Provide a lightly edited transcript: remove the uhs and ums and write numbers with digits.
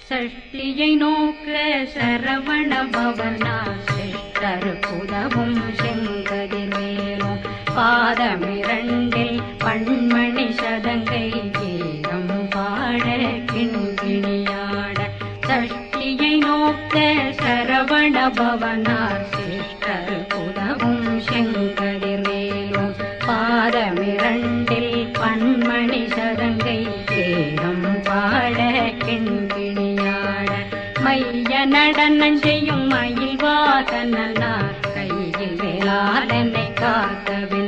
சஷ்டியை நோக்க சரவண பவனா சிஷ்டருக்குதவும் செங்கதிர்வேலும் பாதமிரண்டில் பண்மணி சதங்கை கீதம் பாட கிண்கிணியாட சஷ்டியை நோக்க சரவண பவனார் சிஷ்டருக்குதவும் செங்கதிர்வேலும் பாதமிரண்டில் பண்மணி சதங்கை கீதம் பாட கிண்கிணியாட மைய நடனம் செய்யும் மயில் வாகனார் கையில் வேளாளனை காக்கவே